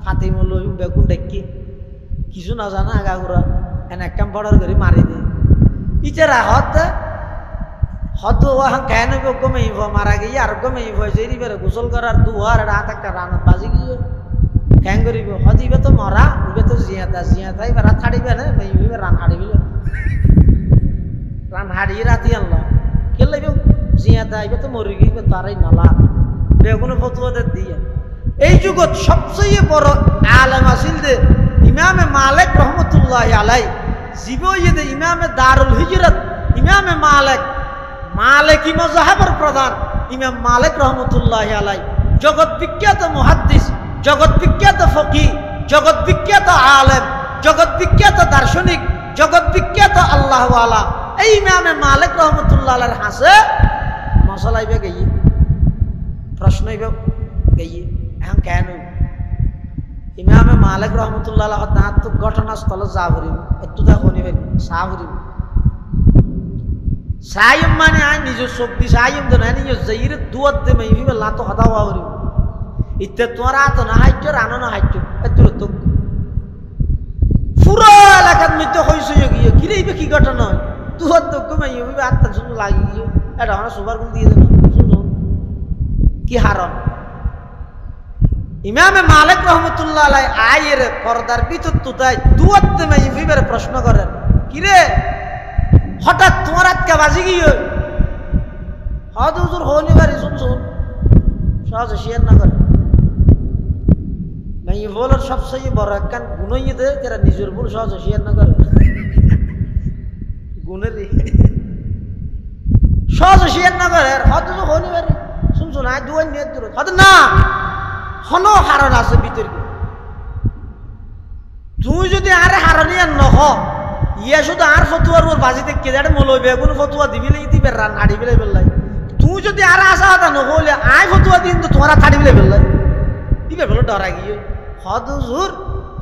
Speaker 1: ফাতে মৌলই বেগুন ডেকি কিছু না জানা আগাগুড়া এনে একটা বড় করে মারি দিয়ে ইচারা হত কেন গমে মারা গিয়ে আর গমে যে দিবে গোসল করার দুয়ার রাত একটা রানত বাজি গিয়ে ক্যাং করিব হদিবে তো মরা ইবে তো জিয়াতা এবার রাত হাড়িবে না মেয়ে রান হাড়িবি রান হাড়িয়ে রাতি আনলো কে লাগবে জিয়াতা এবার তো মরি গিয়ে তারাই নালা বেগুনে ফতুয়াদের দিয়ে এই যুগত সবচেয়ে বড় আলেম আসিল দে ইমামে মালিক রহমতুল্লাহ আলাই জীবইদে ইমামে দারুল হিজরত ইমামে মালিকি মাযহাবের প্রধান ইমাম মালিক রহমতুল্লাহ আলাই, জগৎ বিখ্যাত মুহাদ্দিস, জগৎ বিখ্যাত ফকিহ, জগৎ বিখ্যাত আলেম, জগৎ বিখ্যাত দার্শনিক, জগৎ বিখ্যাত আল্লাহওয়ালা এই ইমামে মালিক রহমতুল্লাহ আলাইহির হাসে মশলাইবে গিয়ে প্রশ্ন গিয়ে এখন কেন ইমামে মালিক রহমতুল্লাহ আলাইহি তাহার তো ঘটনাস্থলে যা ভরিব একটু দেখো নিবেন চা ভরিব সাইম মানে আয় নিজ শক্তি সাইম তো না নিজ যাইরে দুয়াত দে মেবি লা তো হদা হওয়া ভরিব ইতে তোরা তো না হাইট রানো না হাইট এত তো পুরো এলাকার মধ্যে হয়েছে গিয়ে কিরে এইবে কি ঘটনা হয় তুহার তো কমাই আত্মা শুধু লাগি গিয়ে এটা আমরা সুপার গুলো দিয়ে দেবো শুনুন কি হারণ ইমামে মালিক রহমতুল্লাহ আলাই আয়ের পর্দার ভিতর তুতাই দুয়াতে মাই ফিবারে প্রশ্ন করেন কিরে হঠাৎ তোমার আটকা বাজি গিয়ে হয়তো হুজুর হনি বাড়ি শুন সহজে শেয়ার না করে মাই বলার সবচেয়ে বড় একখান গুণই দে যারা নিজের ভুল সহজে শেয়ার না করে গুণের সহজে শেয়ার না করে হয়তো হনি বাড়ি শুন আয় দুয়াই নিয়ে দূর হয়তো না হন হারণ আছে ভিতরে তুই যদি আরে হারণিয়ার নহ ইয়া শুধু আর ফতুয়ার ওর বাজি দেখে যাতে মলই বেগুন ফতুয়া দিবিলে দিবে রান হাড়ি বিলে বেললাই তুই যদি আর আসা হতা নহলে আয় ফতুয়া দিন তো তোমার থাড়ি বিলে বেললাই দিবে বলে ডরা গিয়ে হদ হুজুর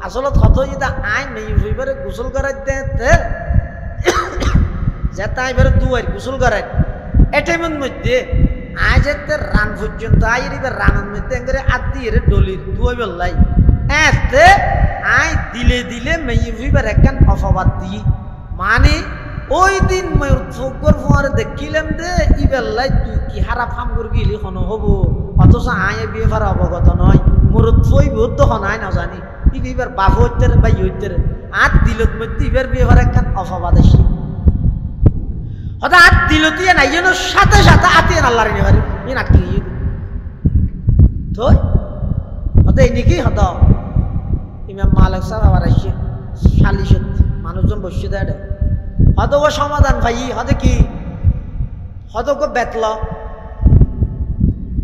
Speaker 1: আসলত হত যদি আয় নেই হইবারে গোসল করাই দে যে তাই বেরে দুয়ার গোসল করাই এটাইমের মধ্যে আজ এতে রান পর্যন্ত আইর এবার রানের মধ্যে করে আদি এর ডলির দুই বেলাই এতে আই দিলে দিলে মেয়ে হইবার একখান অফবাদ দি মানে ওই দিন মেয়ের চোখর ফোয়ারে দেখিলাম দে ই বেলাই তুই কি হারা ফাম করে গেলি হন হব অথচ আয় বিয়ে ফার অবগত নয় মোর থই বহুত তখন আয় না জানি ইবার বাপ হইতে বা হইতে আট দিলত মধ্যে ইবার বিয়ে ফার একখান অফবাদ আসি হয়তো আট দিল দিয়ে নাই যেন সাথে সাথে আতিয়ে আল্লাহ রে পারি ই নাটকি তো হয়তো এই নাকি হতো ইমাম মালিক সাহেব আবার আসছে সালিশত মানুষজন বসে দেয় হয়তো ও সমাধান ভাই হয়তো কি হয়তো গো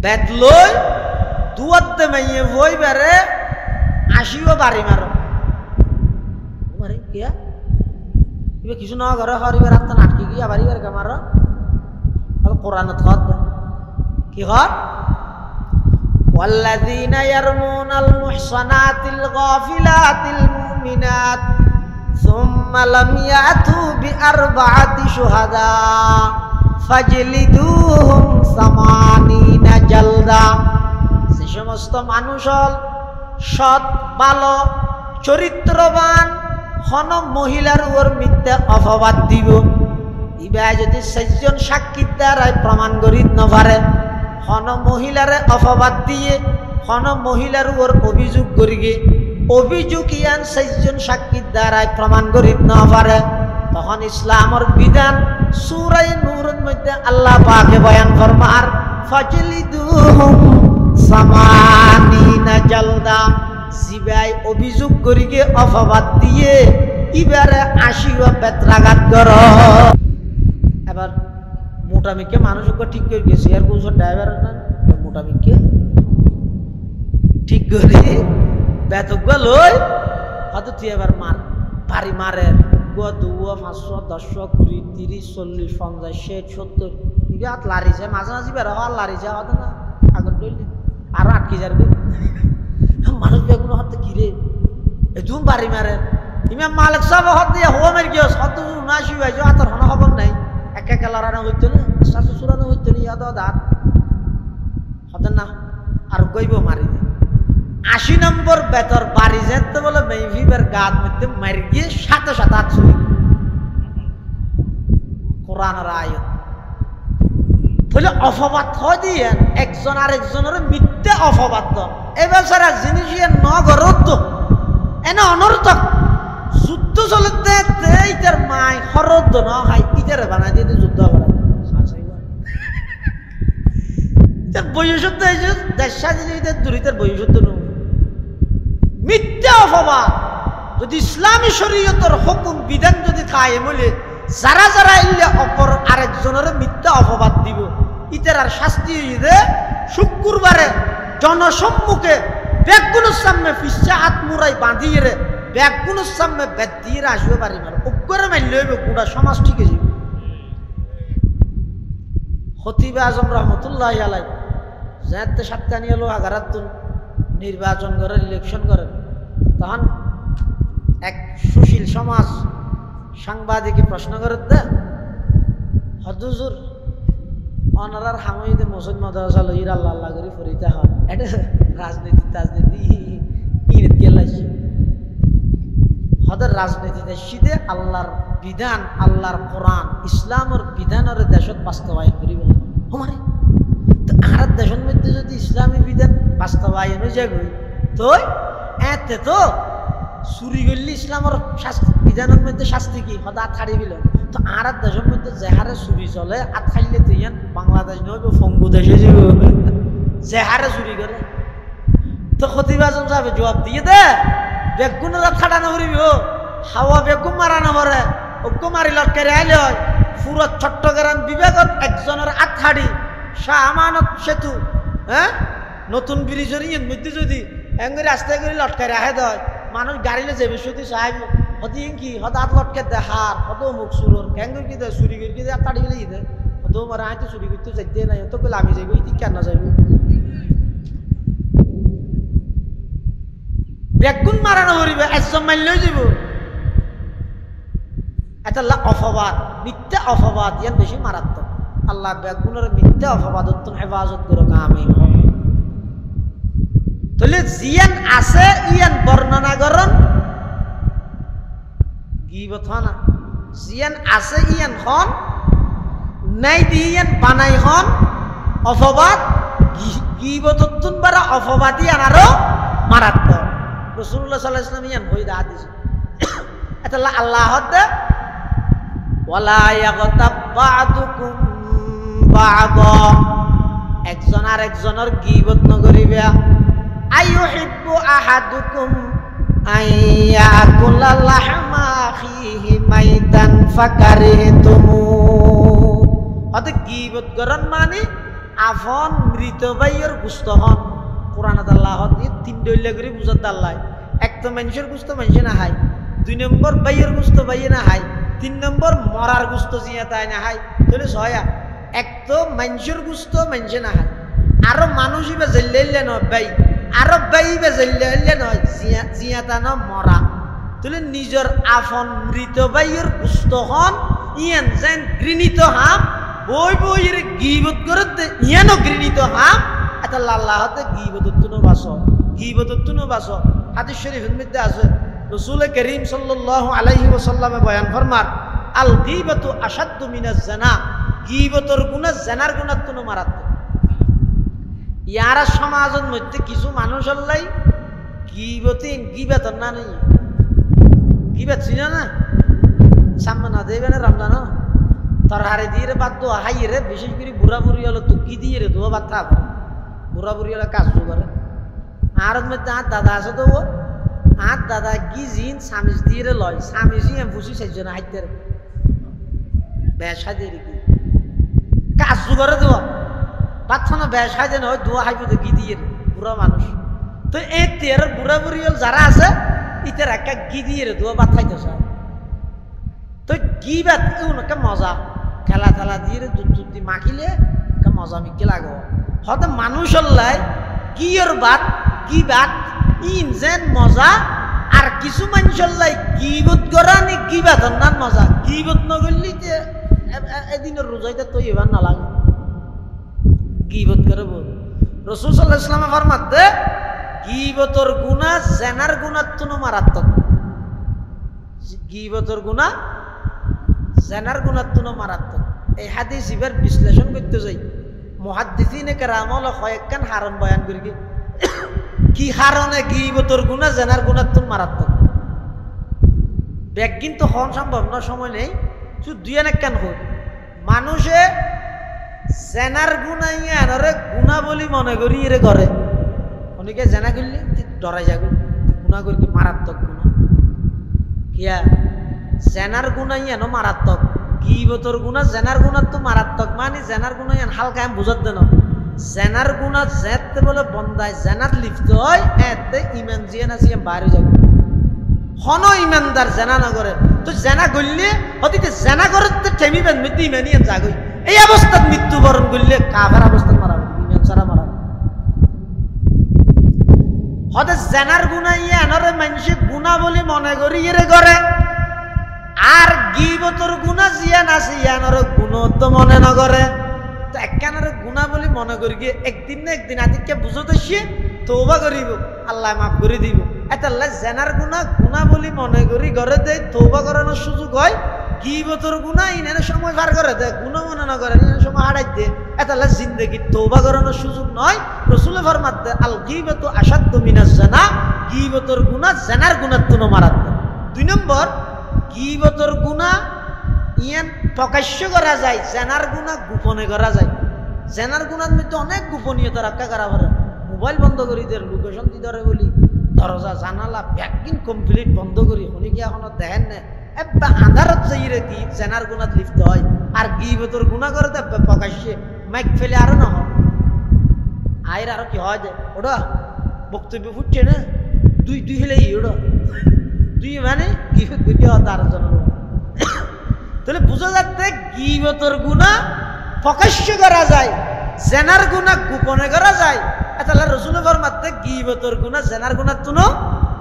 Speaker 1: বেতলই দুয়াতে মাইয়ে বই বেড়ে আসিও বাড়ি মারো মারে কিয়া কিছু না ঘরে হরিবার আত্মা নাটকি গিয়ে আবার ইবার কামার কোরআন কি হর والذين يرمون المحصنات الغافلات المؤمنات ثم لم يأتوا بأربعة شهداء فاجلدوهم 80 جلدا সে সমস্ত মানুষ সৎ ভালো চরিত্রবান হন মহিলার ওর মিথ্যা অপবাদ দিব ইবা যদি 6 জন সাক্ষীর দ্বারাই প্রমাণ করি না পারে হন মহিলারে অপবাদ দিয়ে হন মহিলার ওর অভিযোগ করিগে অভিযোগ ইয়ান 6 জন সাক্ষীর দ্বারাই প্রমাণ করি না পারে তখন ইসলামের বিধান সূরা নূরের মধ্যে আল্লাহ পাকে বয়ান ফরমার ফাজলিদুহুম 80 জালদা সিবাই অভিযোগ করিকে অপবাদ দিয়ে ইবারে 80 বেত্রাঘাত কর এবার মোটামিকে মানুষকে ঠিক করে গেছে আর কোন ড্রাইভার না মোটামিকে ঠিক করে বেতক লই হয়তো তুই এবার মার বাড়ি মারে গুয়া 2 500 10 20 30 40 50 60 70 ইবে হাত লারি যায় মাঝে মাঝে বের হওয়ার লারি যায় হতো না আগর ডইলে আরো আটকে যাবে মানুষ বেগুন হাতে কিরে এজুম বাড়ি মারে ইমাম মালিক সাহেব হাত দিয়ে হওয়া মেরে গিয়ে হত উনাশি হয়েছে হাতের হন খবর নাই এক এক লড়ানো হইতো না শাশু চুরানো হইতো না ইয়াদ দাঁত হতেন না আর গইব মারি 80 নম্বর বেতর বাড়ি যেতে বলে মেভিবের গাত মধ্যে মারি গিয়ে সাথে সাথে হাত ছুঁই কোরআনের আয়াত তাহলে অপবাদ হয় দিয়ে একজন আর একজনের মিথ্যে অপবাদ এবার সারা জিনিস নগরত এনে অনর্থক যুদ্ধ চলতে ইটার মাই হরদ ন হাই ইটারে বানাই দিয়ে যুদ্ধ করা বৈশুদ্ধ হয়েছে দেশা জিনিস দূরিতের বৈশুদ্ধ ন মিথ্যা অপবাদ যদি ইসলামী শরীয়তের হুকুম বিধান যদি কায়েম হইলে যারা যারা ইল্লে অপর আরেকজনের মিথ্যা অপবাদ দিব ইটার আর শাস্তি হইবে শুক্রবারে জনসম্মুখে ব্যাগগুলোর সামনে ফিসা হাত মুড়াই বাঁধিয়ে রে ব্যাগগুলোর সামনে বেদ দিয়ে আসবে পারি মারো অগ্রে মারলে হইবে গোটা সমাজ ঠিক আছে খতিবে আজম রহমতুল্লাহ আলাই যাতে সাতকানি এলো আগারাত নির্বাচন করেন ইলেকশন করেন তখন এক সুশীল সমাজ সাংবাদিকে প্রশ্ন করে দে হজুর অনারার হামাইদে মসজিদ মাদ্রাসা লইর আল্লাহ আল্লাহ করে ফরিতে হয় এটা রাজনীতি তাজনীতি ইরেত গেলাইছে হদের রাজনীতিতে সিধে আল্লাহর বিধান আল্লাহর কোরআন ইসলামের বিধানের দেশত বাস্তবায়ন করি বলে আমারে তো আর দেশের মধ্যে যদি ইসলামী বিধান বাস্তবায়ন হয়ে যায় তো এতে তো চুরি করলে ইসলামের শাস্তি বিধানের মধ্যে শাস্তি কি হদা আত হারিয়ে দিল তো আর দেশের মধ্যে যেহারে চুরি চলে আত খাইলে তো ইয়ান বাংলাদেশ নয় ফঙ্গু দেশে যাব যেহারে চুরি করে তো খতিবাজন যাবে জবাব দিয়ে দে বেগুন খাটানো করিব হাওয়া বেগুন মারানো পরে অজ্ঞ মারি লটকারি আইলে হয় পুরো চট্টগ্রাম বিভাগত একজনের আত হাড়ি শাহ আমানত সেতু হ্যাঁ নতুন ব্রিজের ইয়ের মধ্যে যদি এঙ্গে রাস্তায় করে লটকারি আহে দেয় মানুষ গাড়িলে যাবে শুধু সাহেব হতে কি হতে হাত লটকে দেয় হার হত মুখ সুরর ক্যাঙ্গুর কি দেয় চুরি করে কি দেয় তাড়ি গেলে দেয় হত মারা আয় তো চুরি করতে যাইতে নাই তো গেলে আমি যাইব ইতি কেন যাইব বেগুন মারানো করিবে একজন মাইলেও যাব এটা অপবাদ মিথ্যা অপবাদ ইয়ান বেশি মারাত্মক আল্লাহ বেগুনের মিথ্যা অপবাদ হেফাজত করো আমি তাহলে জিয়ান আছে ইয়ান বর্ণনা করন গিবত হনা জিয়ান আছে ইয়ান হন নাই দিয়ান বানাই হন অপবাদ গিবততুন বারা অপবাদ ইয়ান আরো মারাত্মক রাসূলুল্লাহ সাল্লাল্লাহু আলাইহি ওয়াসাল্লাম ইয়ান হইদা হাদিস এটা আল্লাহ হদে ওয়ালা ইয়াগতাব বা'দুকুম বা'দা একজন আর একজনের গিবত নকরিবে আইয়ুহিব্বু আহাদুকুম আইয়াকুলা লাহমা আখিহি মাইতান ফাকারিহতুমু অত গিবত করন মানে আফন মৃত ভাইয়ের গোশত হন কোরআনত আল্লাহ দিয়ে তিন দইলা করে বুঝাত আল্লাহ এক তো মানুষের গোশত মানুষে না খায় দুই নম্বর ভাইয়ের গোশত ভাইয়ে না খায় তিন নম্বর মরার গোশত জিয়া তাই না খায় তাহলে ছয়া এক তো মানুষের গোশত মানুষে না খায় আরো মানুষই বা জেল্লাইলে নয় ভাই আরো ভাই বা জেল্লাইলে নয় জিয়া তা না মরা তাহলে নিজের আফন মৃত ভাইয়ের গোশত হন ইয়ান যেন ঘৃণিত হাম বই বইয়ের গিবত করতে ইয়ানো ঘৃণিত হাম এটা আল্লাহতে গিবততুনো বাসো গিবততুনো বাসো হাদিস শরীফের মধ্যে আছে রাসূল করিম সাল্লাল্লাহু আলাইহি ওয়াসাল্লামে বয়ান ফরমান আল গীবাতু আশাদ্দু মিনাজ জিনা গীবতর গুনাহ জিনার গুনাহ তুনো মারাত্মক ইয়ারা সমাজের মধ্যে কিছু মানুষ আল্লাহ গীবত না নেই গীবত ছিল না সামনে না দেবে না রমজান তরহারে দিয়ে বাদ দোয়া হাই রে বিশেষ করে বুড়া বুড়ি হলো তুকি দিয়ে রে দোয়া বাদ থাক বুড়া বুড়ি হলে কাজ করে আর মধ্যে আর দাদা আছে তো ও আর দাদা কি জিন সামিজ দিয়ে লয় সামিজি এম ফুসি সেজন হাইতে বেশা দিয়ে কি কাজ করে দেওয়া বাচ্চা না বেশা দেন হয় দোয়া হাইব তো গি দিয়ে বুড়া মানুষ তো এই তের বুড়া বুড়ি হল যারা আছে ইতার একটা গি দিয়ে দোয়া বাদ খাইতেছে তো কি বাদ একটা মজা খেলা খেলা দিয়ে দুধ দুধ দিয়ে মাখিলে একটা মজা মিকে লাগো হয়তো মানুষ হল্লাই কিয়র বাদ কি বাদ ইন যেন মজা আর কিছু মানুষ হল্লাই গিবত করা নি কি বাদ না মজা গিবত নগরলি এদিনের রোজাইতে তো এবার না লাগে গিবত করে বল রাসূল সাল্লাল্লাহু আলাইহি ওয়াসাল্লাম ফরমাতে গিবতর গুনাহ জেনার গুনাহ তুনো মারাত্মক গিবতর গুনাহ জেনার গুনাহ তুনো মারাত্মক এই হাদিস ইবার বিশ্লেষণ করতে যাই মুহাদ্দিসিনে কেরাম হলো কয়েকখান হারণ বয়ান করি কি হারণে গিবতর গুনাহ জেনার গুনাহ তুন মারাত্মক ব্যাগিন তো হন সম্ভব না সময় নেই শুধু দুই একখান হোক মানুষে জেনার গুনাহ ইয়ানরে গুনাহ বলি মনে করি এরে করে অনেকে জেনা করলে ডরাই যাবে গুনাহ করি কি মারাত্মক গুনাহ কিয়া জেনার গুনাহ ইয়ানো মারাত্মক গিবতর গুনাহ জেনার গুনাহ তো মারাত্মক মানে জেনার গুনাহ ইয়ান হালকা আমি বুঝাত দেন জেনার গুনাহ যেতে বলে বন্দায় জেনাত লিপ্ত হয় এতে ইমান জিয়া না জিয়া বাইরে যাবে হন ইমানদার জেনা না করে তো জেনা করলে অতীতে জেনা করতে ঠেমিবেন মৃত্যু ইমানিয়ান জাগই এই অবস্থাত মৃত্যুবরণ করলে কাফের অবস্থাত মারাবে ইমান ছাড়া মারাবে হতে জেনার গুনাহ ইয়ানরে মানুষে গুনাহ বলে মনে করি এরে করে আর গিবতর গুনাহ জিয়ান আছে ইয়ানরে গুনাহ তো মনে না করে তো একখানারে গুনাহ বলে মনে করি একদিন না একদিন আদিকে বুঝতে সে তওবা করিব আল্লাহ মাফ করে দিব এতাল্লা জেনার গুণা গুণা বলি মনে করি ঘরে দেয় তৌবা করানোর সুযোগ হয় গীবতর গুণা ইনের সময় পার করে দেয় গুণা মনে না করে ইনের সময় হারাই দেয় এতাল্লা জিন্দেগি তৌবা করানোর সুযোগ নয় রসুলের ফরমাতে আল গীবতু আশাদ্দু মিনাজ জানা গীবতর গুণা জেনার গুণার তুনো মারাত্মক 2 নম্বর গীবতর গুণা ইয়ান প্রকাশ্য করা যায় জেনার গুণা গোপনে করা যায় জেনার গুণার মধ্যে অনেক গোপনীয়তা রক্ষা করা পারে মোবাইল বন্ধ করি দের লোকেশন দি ধরে বলি দরজা জানালা ভ্যাকিং কমপ্লিট বন্ধ করি শুনি কি এখনো দেখেন না একটা আন্ধারত যাইরে কি জেনার গুণাত লিপ্ত হয় আর গীবতর গুণা করে দেবে প্রকাশ্যে মাইক ফেলে আরো না হয় আয়ের আরো কি হয় যায় ওটা বক্তব্য ফুটছে না দুই হলে ওটা দুই মানে গীবত বুঝতে হয় তার জন্য তাহলে বুঝা যাচ্ছে গীবতর গুণা প্রকাশ্য করা যায় জেনার গুণা গোপনে করা যায় তাহলে রসুলের ফরমাতে গীবতর গুণা জেনার গুণার তুনো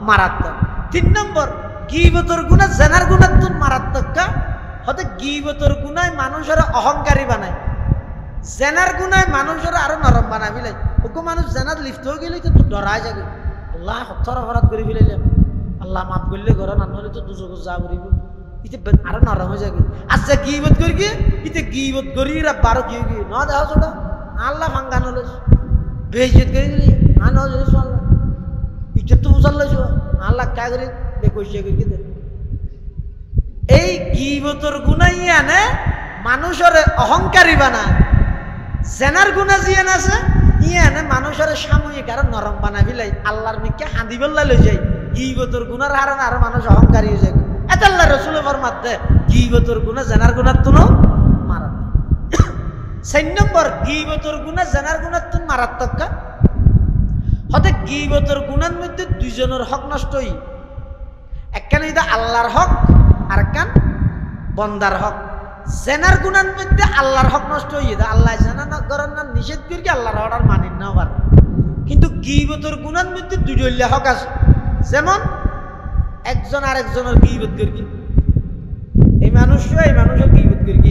Speaker 1: মারাত্মক 3 নম্বর গীবতর গুণা জেনার গুণার তুন মারাত্মক কা হতে গীবতর গুণায় মানুষের অহংকারী বানায় জেনার গুণায় মানুষের আরো নরম বানায় বিলাই ওকে মানুষ জেনার লিপ্ত হয়ে গেলে তো ডরায় যাবে আল্লাহ হত্যার অপরাধ করে ফেলাইলাম আল্লাহ মাফ করলে ঘর না হলে তো দুজক যা করিব ইতে আরো নরম হয়ে যাবে আচ্ছা গীবত করি কি ইতে গীবত করি এরা 12 কি কি না দেখো ছোটা আল্লাহ ফাঙ্গানো লইছ বেইজ্জত করে দিলি না না জেনে আল্লাহ ইজ্জত তো বুঝাল লইছ আল্লাহ কা করে বেকইছে করি কি এই গীবতর গুনাহ আনে মানুষের অহংকারী বানায় জেনার গুনাহ জিয়ান আছে ইয়ানে মানুষের সাময়িক আর নরম বানায় বিলাই আল্লাহর মিকে হাঁদি বল্লা লই যায় গীবতর গুনার কারণে আর মানুষ অহংকারী হয়ে যায় আল্লাহ রসুলের ফরমাতে গীবতর গুনাহ জেনার গুনাহ তুনো মারাত্মক 4 নম্বর গীবতর গুনাহ জেনার গুনাহ তুন মারাত্মক কা হতে গীবতর গুনার মধ্যে দুইজনের হক নষ্ট হই একখান এটা আল্লাহর হক আর একখান বন্দার হক জেনার গুনার মধ্যে আল্লাহর হক নষ্ট হই এটা আল্লাহ জানা না করেন না নিষেধ করি আল্লাহর অর্ডার মানেন না আবার কিন্তু গীবতর গুনার মধ্যে দুইজনের হক আছে যেমন একজন আরেকজনের গীবত করি এই মানুষের গীবত করি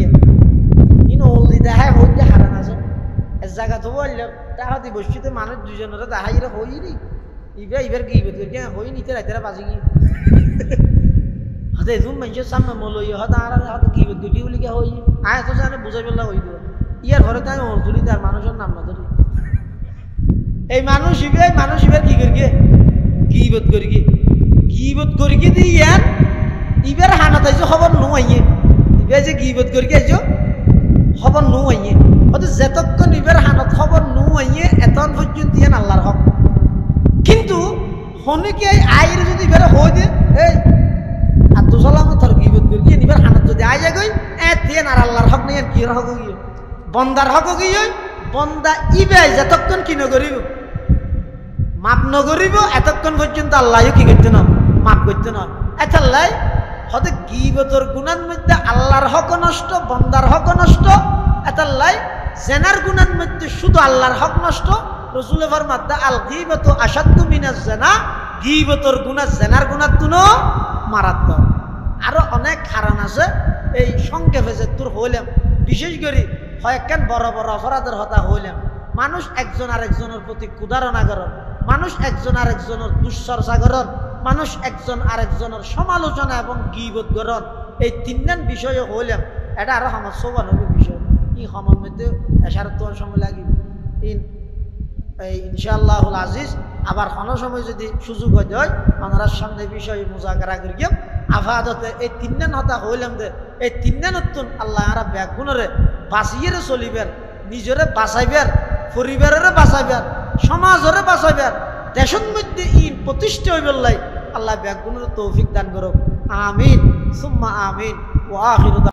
Speaker 1: ইনো ওলদি দেখায় হইতে হারান আছে এক জায়গা তো বললাম তাহা দি বসছিতে মানুষ দুজনের দেখাইরা হইনি ইবার গীবত করি হই নিতে রাইতে বাজি গিয়ে হতে তুমি মানুষের সামনে মলই হতে আর হতে গীবত করি বলি কে হই আয় তো জানে বুঝাই বললা হই দেবো ইয়ার ঘরে তাই ওর তুলি তার মানুষের নাম না ধরি এই মানুষ ইবার কি করি গীবত করি গীবত করি কি দিয়ান ইবার হানাত আইছো খবর নুয়াইয়ে ইবার যে গীবত করি আইছো খবর নুয়াইয়ে হয়তো যেতক্ষণ ইবার হানাত খবর নুয়াইয়ে এতন পর্যন্ত ইয়ান আল্লাহর হক কিন্তু হনিকে আইর যদি ইবার হই দে এই আর তো সালাম তোর গীবত করি ইবার হানাত যদি আই যায় কই এতেন আর আল্লাহর হক নেই কি হক গিয়ে বন্দার হক গিয়ে বন্দা ইবাই যেতক্ষণ কি নগরিব মাপ নগরিব এতক্ষণ পর্যন্ত আল্লাহও কি করতে না মাপ করতে না এতাল্লাই হতে গীবতর গুনার মধ্যে আল্লাহর হক নষ্ট বন্দার হক নষ্ট এতাল্লাই জেনার গুনার মধ্যে শুধু আল্লাহর হক নষ্ট রসুলের ফরমাতে আল গীবতু আশাদ্দু মিনাজ জানা গীবতর গুনাহ জেনার গুনার তুনো মারাত্মক আরো অনেক কারণ আছে এই সংক্ষেপে যে তোর হইলাম বিশেষ করে কয়েকখান বড় বড় অপরাধের হতা হইলাম মানুষ একজন আরেকজনের প্রতি কুদারণা করেন মানুষ একজন আরেকজনের দুশ্চর্চা করেন মানুষ একজন আরেকজনের সমালোচনা এবং গীবত করেন এই 3 বিষয়ে হইলাম এটা আরো আমার সৌভাগ্যের বিষয় এই সময়ের মধ্যে এসার তো সময় লাগিব এই ইনশাআল্লাহুল আজিজ আবার কোনো সময় যদি সুযোগ হয় ওনার সামনে বিষয় মুজাকারা করি আফাদতে এই 3 হতা হইলাম যে এই 3 নতুন আল্লাহ আর ব্যাগুণরে বাঁচিয়ে চলিবেন নিজরে বাঁচাইবেন পরিবারের বাঁচাইবেন সমাজরে বাঁচাইবেন দেশের মধ্যে ই প্রতিষ্ঠা হইবার লাই আল্লাহ ব্যাগুণের তৌফিক দান করুক আমিন সুম্মা আমিন ওয়া আখিরু